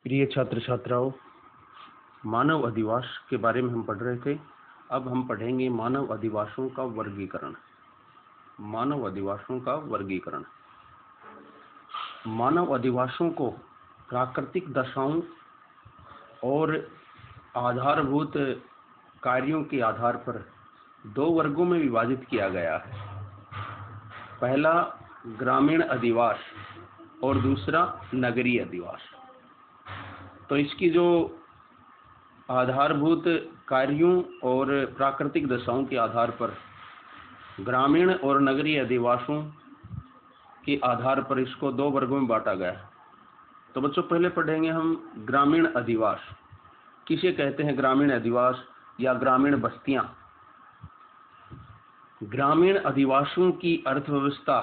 प्रिय छात्र छात्राओं, मानव अधिवास के बारे में हम पढ़ रहे थे। अब हम पढ़ेंगे मानव अधिवासों का वर्गीकरण। मानव अधिवासों का वर्गीकरण। मानव अधिवासों को प्राकृतिक दशाओं और आधारभूत कार्यों के आधार पर दो वर्गों में विभाजित किया गया है। पहला ग्रामीण अधिवास और दूसरा नगरीय अधिवास। तो इसकी जो आधारभूत कार्यों और प्राकृतिक दशाओं के आधार पर ग्रामीण और नगरीय अधिवासों के आधार पर इसको दो वर्गों में बांटा गया है। तो बच्चों, पहले पढ़ेंगे हम ग्रामीण अधिवास। किसे कहते हैं ग्रामीण अधिवास या ग्रामीण बस्तियां? ग्रामीण अधिवासों की अर्थव्यवस्था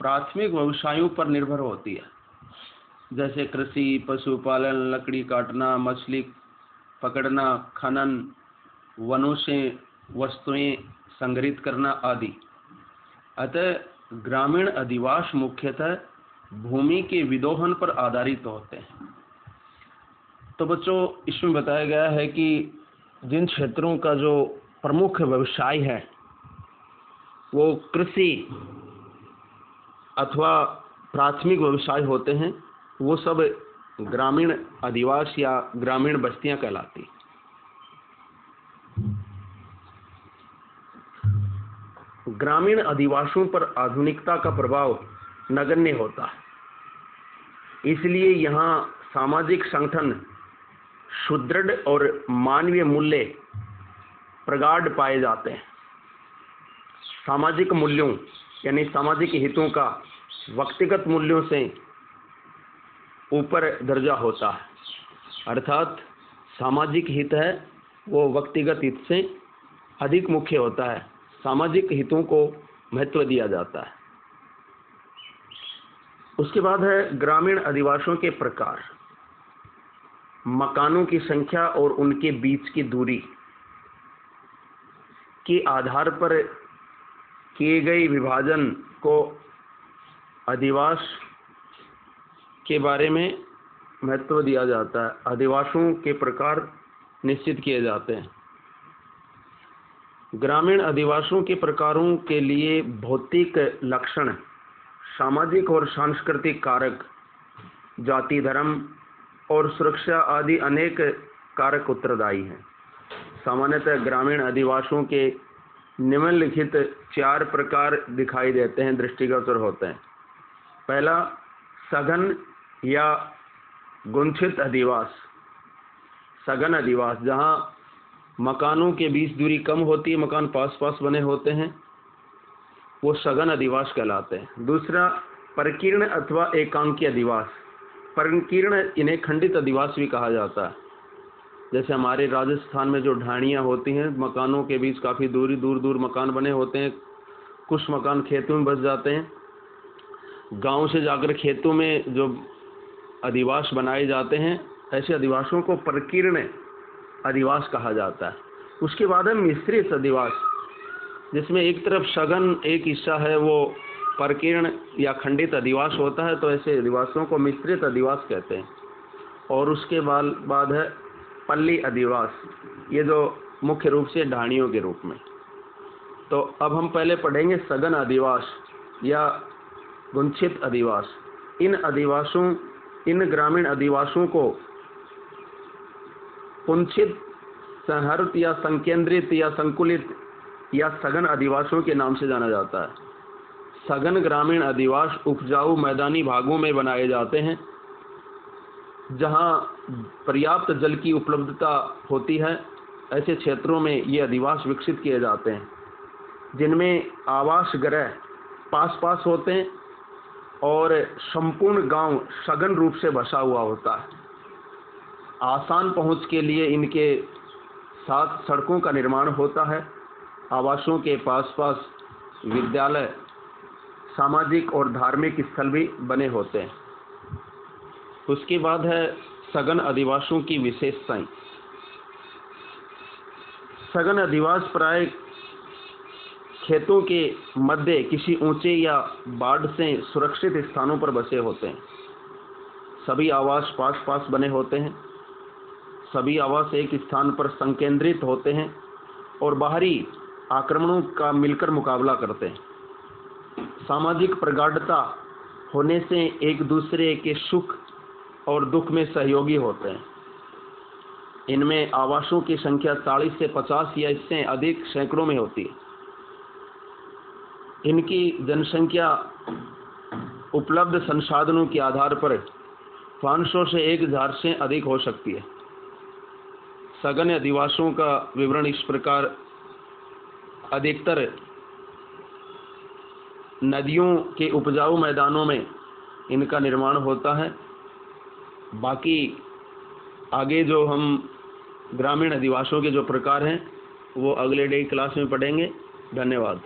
प्राथमिक व्यवसायों पर निर्भर होती है, जैसे कृषि, पशुपालन, लकड़ी काटना, मछली पकड़ना, खनन, वनों से वस्तुएं संग्रहित करना आदि। अतः ग्रामीण अधिवास मुख्यतः भूमि के विदोहन पर आधारित होते हैं। तो बच्चों, इसमें बताया गया है कि जिन क्षेत्रों का जो प्रमुख व्यवसाय है वो कृषि अथवा प्राथमिक व्यवसाय होते हैं, वो सब ग्रामीण अधिवास या ग्रामीण बस्तियां कहलाती। ग्रामीण अधिवासों पर आधुनिकता का प्रभाव नगण्य होता है, इसलिए यहाँ सामाजिक संगठन सुदृढ़ और मानवीय मूल्य प्रगाढ़ पाए जाते हैं। सामाजिक मूल्यों यानी सामाजिक हितों का व्यक्तिगत मूल्यों से ऊपर दर्जा होता है, अर्थात सामाजिक हित है वो व्यक्तिगत हित से अधिक मुख्य होता है। सामाजिक हितों को महत्व दिया जाता है। उसके बाद है ग्रामीण अधिवासों के प्रकार। मकानों की संख्या और उनके बीच की दूरी के आधार पर किए गए विभाजन को अधिवास के बारे में महत्व दिया जाता है। अधिवासों के प्रकार निश्चित किए जाते हैं। ग्रामीण अधिवासों के प्रकारों के लिए भौतिक लक्षण, सामाजिक और सांस्कृतिक कारक, जाति, धर्म और सुरक्षा आदि अनेक कारक उत्तरदायी हैं। सामान्यतः ग्रामीण अधिवासों के निम्नलिखित 4 प्रकार दिखाई देते हैं, दृष्टिगोचर होते हैं। पहला सघन या गुंठित अधिवास। सघन अधिवास, जहाँ मकानों के बीच दूरी कम होती है, मकान पास पास बने होते हैं, वो सघन अधिवास कहलाते हैं। दूसरा परकीर्ण अथवा एकांकी अधिवास। परकीर्ण इन्हें खंडित अधिवास भी कहा जाता है। जैसे हमारे राजस्थान में जो ढाणियाँ होती हैं, मकानों के बीच काफ़ी दूर दूर मकान बने होते हैं। कुछ मकान खेतों में बस जाते हैं। गांव से जाकर खेतों में जो अधिवास बनाए जाते हैं, ऐसे अधिवासों को परकीर्ण अधिवास कहा जाता है। उसके बाद है मिश्रित अधिवास, जिसमें एक तरफ सघन एक हिस्सा है वो परकीर्ण या खंडित अधिवास होता है, तो ऐसे अधिवासों को मिश्रित अधिवास कहते हैं। और उसके बाद है पल्ली अधिवास, ये जो मुख्य रूप से ढाणियों के रूप में। तो अब हम पहले पढ़ेंगे सघन अधिवास या गुंठित अधिवास। इन ग्रामीण अधिवासों को पुंछित, संहृत या संकेंद्रित या संकुलित या सघन अधिवासों के नाम से जाना जाता है। सघन ग्रामीण अधिवास उपजाऊ मैदानी भागों में बनाए जाते हैं, जहां पर्याप्त जल की उपलब्धता होती है। ऐसे क्षेत्रों में ये अधिवास विकसित किए जाते हैं, जिनमें आवास गृह पास पास होते हैं और संपूर्ण गांव सघन रूप से बसा हुआ होता है। आसान पहुंच के लिए इनके साथ सड़कों का निर्माण होता है। आवासों के पास पास विद्यालय, सामाजिक और धार्मिक स्थल भी बने होते हैं। उसके बाद है सघन अधिवासों की विशेषताएं। सघन अधिवास प्राय खेतों के मध्य किसी ऊंचे या बाढ़ से सुरक्षित स्थानों पर बसे होते हैं। सभी आवास पास पास बने होते हैं। सभी आवास एक स्थान पर संकेंद्रित होते हैं और बाहरी आक्रमणों का मिलकर मुकाबला करते हैं। सामाजिक प्रगाढ़ता होने से एक दूसरे के सुख और दुख में सहयोगी होते हैं। इनमें आवासों की संख्या 40 से 50 या इससे अधिक सैकड़ों में होती है। इनकी जनसंख्या उपलब्ध संसाधनों के आधार पर 500 से 1000 से अधिक हो सकती है। सघन अधिवासों का विवरण इस प्रकार: अधिकतर नदियों के उपजाऊ मैदानों में इनका निर्माण होता है। बाकी आगे जो हम ग्रामीण अधिवासों के जो प्रकार हैं वो अगले डे क्लास में पढ़ेंगे। धन्यवाद।